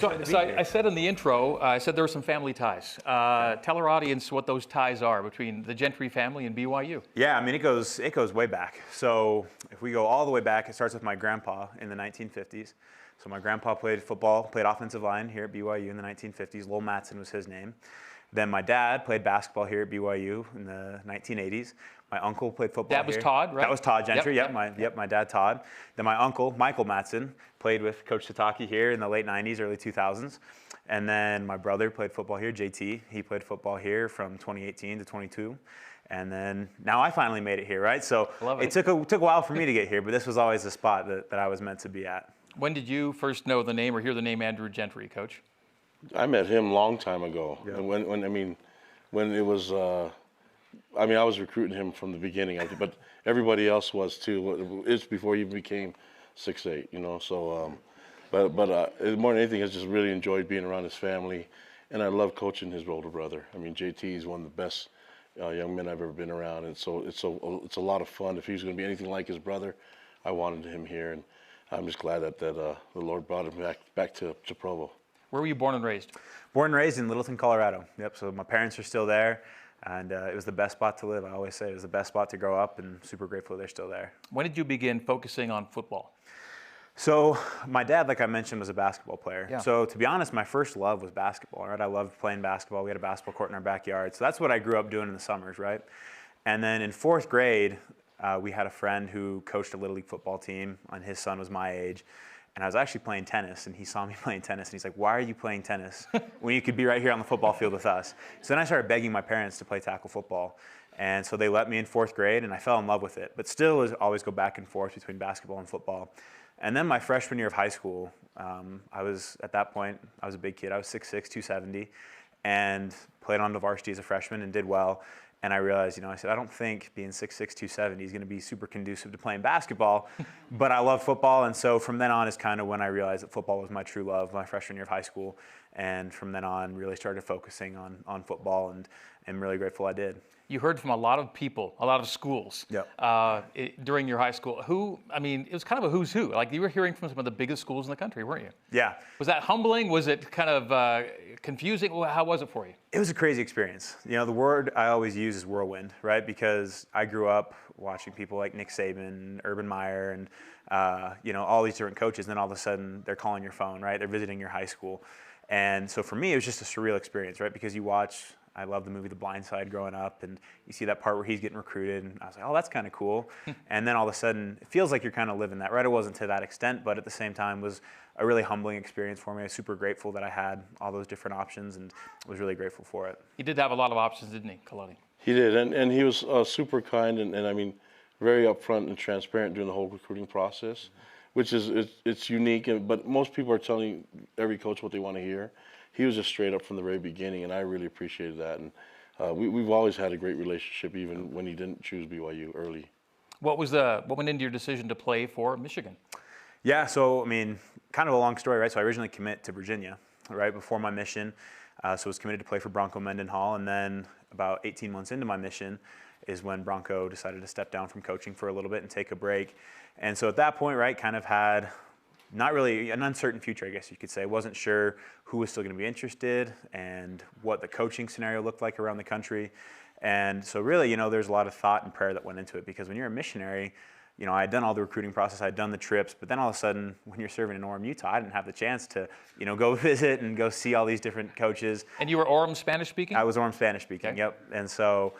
So I said in the intro, I said there were some family ties. Tell our audience what those ties are between the Gentry family and BYU. Yeah, I mean, it goes way back. So if we go all the way back, it starts with my grandpa in the 1950s. So my grandpa played football, played offensive line here at BYU in the 1950s. Lowell Matson was his name. Then my dad played basketball here at BYU in the 1980s. My uncle played football That was here. Todd, right? That was Todd Gentry, my dad Todd. Then my uncle, Michael Matson, played with Coach Sataki here in the late 90s, early 2000s. And then my brother played football here, JT. He played football here from 2018 to 22. And then now I finally made it here, right? So it took a while for me to get here, but this was always the spot that I was meant to be at. When did you first know the name or hear the name Andrew Gentry, Coach? I met him a long time ago. Yeah. And when it was, I was recruiting him from the beginning, but everybody else was too. It's before he became 6'8", you know. So, but more than anything, I just really enjoyed being around his family, and I love coaching his older brother. I mean, JT is one of the best young men I've ever been around, and so it's a lot of fun. If he was going to be anything like his brother, I wanted him here, and I'm just glad that the Lord brought him back to Provo. Where were you born and raised? Born and raised in Littleton, Colorado. Yep, so my parents are still there, and it was the best spot to live. I always say it was the best spot to grow up, and super grateful they're still there. When did you begin focusing on football? So my dad, like I mentioned, was a basketball player. Yeah. So to be honest, my first love was basketball, right? I loved playing basketball. We had a basketball court in our backyard. So that's what I grew up doing in the summers, right? And then in fourth grade, we had a friend who coached a Little League football team, and his son was my age. And I was actually playing tennis, and he saw me playing tennis, and he's like, "Why are you playing tennis when you could be right here on the football field with us?" So then I started begging my parents to play tackle football. And so they let me in fourth grade, and I fell in love with it. But still always go back and forth between basketball and football. And then my freshman year of high school, at that point, I was a big kid. I was 6'6", 270, and played on the varsity as a freshman and did well. And I realized, I said, I don't think being 6'6", 270 is going to be super conducive to playing basketball, but I love football. And so from then on is kind of when I realized that football was my true love, my freshman year of high school. And from then on, really started focusing on football, and I'm really grateful I did. You heard from a lot of people, a lot of schools during your high school. It was kind of a who's who. Like, you were hearing from some of the biggest schools in the country, weren't you? Yeah. Was that humbling? Was it kind of confusing? How was it for you? It was a crazy experience. The word I always use is whirlwind, right? Because I grew up watching people like Nick Saban, Urban Meyer, and all these different coaches. And then all of a sudden, they're calling your phone, right? They're visiting your high school. And so for me, it was just a surreal experience, right? Because I love the movie The Blind Side growing up, and you see that part where he's getting recruited, and I was like, oh, that's kind of cool. And then all of a sudden, it feels like you're kind of living that, right? It wasn't to that extent, but at the same time was a really humbling experience for me. I was super grateful that I had all those different options, and was really grateful for it. He did have a lot of options, didn't he, Kalani? He did, and he was super kind, and very upfront and transparent during the whole recruiting process, which it's unique, but most people are telling every coach what they want to hear. He was just straight up from the very beginning, and I really appreciated that. And we've always had a great relationship, even when he didn't choose BYU early. What went into your decision to play for Michigan? Yeah, so kind of a long story, right? So I originally committed to Virginia, right before my mission. So I was committed to play for Bronco Mendenhall, and then about 18 months into my mission is when Bronco decided to step down from coaching for a little bit and take a break. And so at that point, right, kind of had not really an uncertain future, I guess you could say. Wasn't sure who was still going to be interested and what the coaching scenario looked like around the country. And so really, there's a lot of thought and prayer that went into it, because when you're a missionary, I had done all the recruiting process, I had done the trips, but then all of a sudden, when you're serving in Orem, Utah, I didn't have the chance to, go visit and go see all these different coaches. And you were Orem Spanish speaking? I was Orem Spanish speaking, okay. Yep. And so,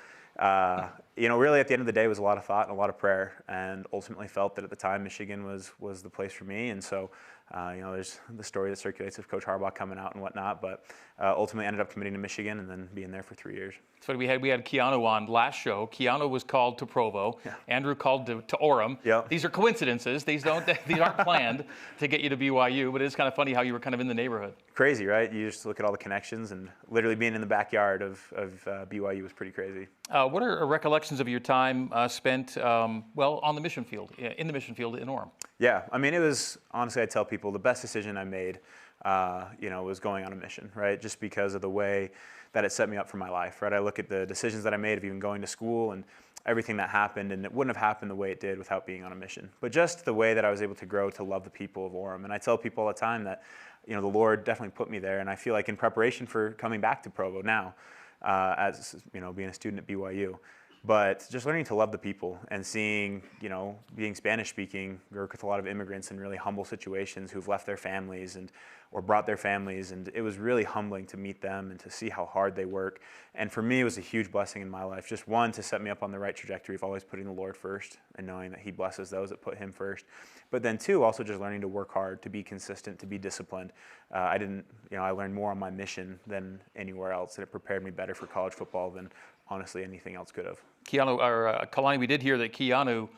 really at the end of the day, it was a lot of thought and a lot of prayer, and ultimately felt that at the time Michigan was the place for me. And so, there's the story that circulates of Coach Harbaugh coming out and whatnot, but ultimately ended up committing to Michigan and then being there for 3 years. So we had Keanu on last show. Keanu was called to Provo. Yeah. Andrew called to Orem. Yep. These are coincidences. These aren't planned to get you to BYU, but it's kind of funny how you were kind of in the neighborhood. Crazy, right? You just look at all the connections, and literally being in the backyard of BYU was pretty crazy. What are recollections of your time spent, on the mission field, in Orem? Yeah, it was, honestly, I tell people the best decision I made, was going on a mission, right? Just because of the way that it set me up for my life, right? I look at the decisions that I made of even going to school and everything that happened, and it wouldn't have happened the way it did without being on a mission. But just the way that I was able to grow to love the people of Orem. And I tell people all the time that the Lord definitely put me there. And I feel like in preparation for coming back to Provo now, as being a student at BYU, but just learning to love the people and seeing, being Spanish speaking, work with a lot of immigrants in really humble situations who've left their families or brought their families. And it was really humbling to meet them and to see how hard they work. And for me, it was a huge blessing in my life. Just one, to set me up on the right trajectory of always putting the Lord first and knowing that he blesses those that put him first. But then two, also just learning to work hard, to be consistent, to be disciplined. I learned more on my mission than anywhere else, and it prepared me better for college football than honestly anything else could have. Kalani, we did hear that Keanu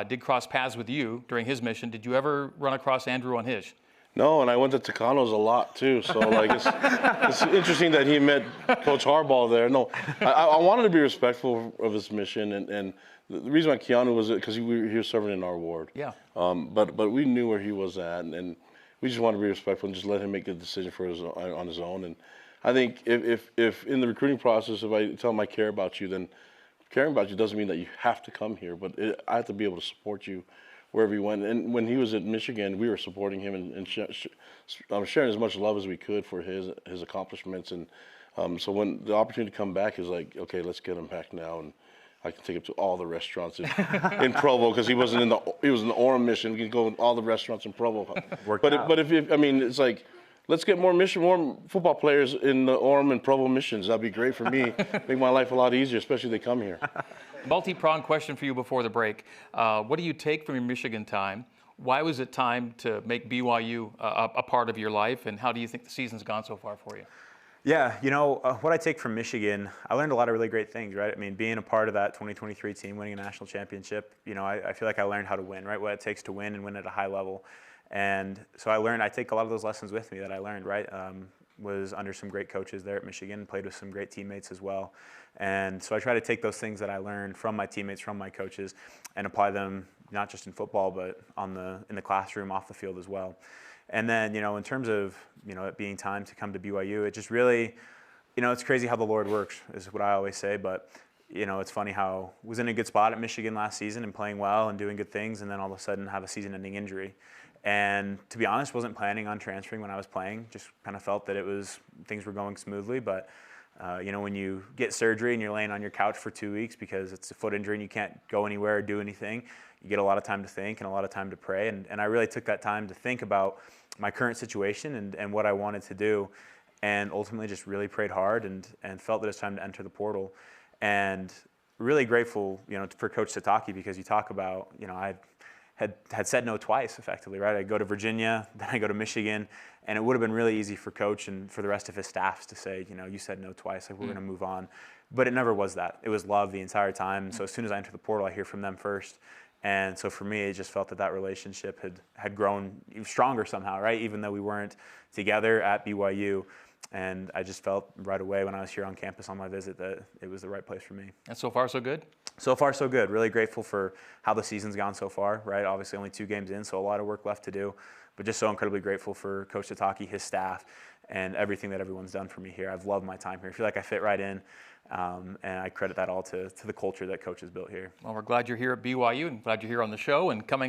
did cross paths with you during his mission. Did you ever run across Andrew on his? No, and I went to Tecano's a lot too. So it's interesting that he met Coach Harbaugh there. No, I wanted to be respectful of his mission, and the reason why Keanu was because he was serving in our ward. Yeah. But we knew where he was at, and we just wanted to be respectful and just let him make the decision on his own. And I think if in the recruiting process, if I tell him I care about you, then caring about you doesn't mean that you have to come here, but I have to be able to support you wherever you went. And when he was at Michigan, we were supporting him and sharing as much love as we could for his accomplishments. And so when the opportunity to come back is like, okay, let's get him back now, and I can take him to all the restaurants in Provo, because he was in the Orem mission. We can go to all the restaurants in Provo. But it's like, let's get more football players in the Orem and Provo missions. That'd be great for me. Make my life a lot easier, especially if they come here. Multi-pronged question for you before the break. What do you take from your Michigan time? Why was it time to make BYU a part of your life? And how do you think the season's gone so far for you? Yeah, what I take from Michigan, I learned a lot of really great things, right? I mean, being a part of that 2023 team, winning a national championship, I feel like I learned how to win, right? What it takes to win and win at a high level. And so I take a lot of those lessons with me that I learned, right? Was under some great coaches there at Michigan, played with some great teammates as well. And so I try to take those things that I learned from my teammates, from my coaches, and apply them not just in football, but in the classroom, off the field as well. And then, in terms of, it being time to come to BYU, it just really, it's crazy how the Lord works, is what I always say. But, it's funny how I was in a good spot at Michigan last season and playing well and doing good things, and then all of a sudden have a season-ending injury. And to be honest, wasn't planning on transferring when I was playing. Just kind of felt that things were going smoothly. But, when you get surgery and you're laying on your couch for 2 weeks because it's a foot injury and you can't go anywhere or do anything, you get a lot of time to think and a lot of time to pray. And I really took that time to think about my current situation and what I wanted to do, and ultimately just really prayed hard and felt that it's time to enter the portal. And really grateful, for Coach Sataki, because you talk about, I had said no twice effectively, right? I go to Virginia, then I go to Michigan, and it would have been really easy for Coach and for the rest of his staffs to say, you said no twice, like we're going to move on. But it never was that. It was love the entire time. So as soon as I enter the portal, I hear from them first. And so for me, it just felt that relationship had grown even stronger somehow, right? Even though we weren't together at BYU. And I just felt right away when I was here on campus on my visit that it was the right place for me. And so far, so good? So far, so good. Really grateful for how the season's gone so far, right? Obviously only 2 games in, so a lot of work left to do. But just so incredibly grateful for Coach Sataki, his staff, and everything that everyone's done for me here. I've loved my time here. I feel like I fit right in. And I credit that all to the culture that Coach has built here. Well, we're glad you're here at BYU and glad you're here on the show. And coming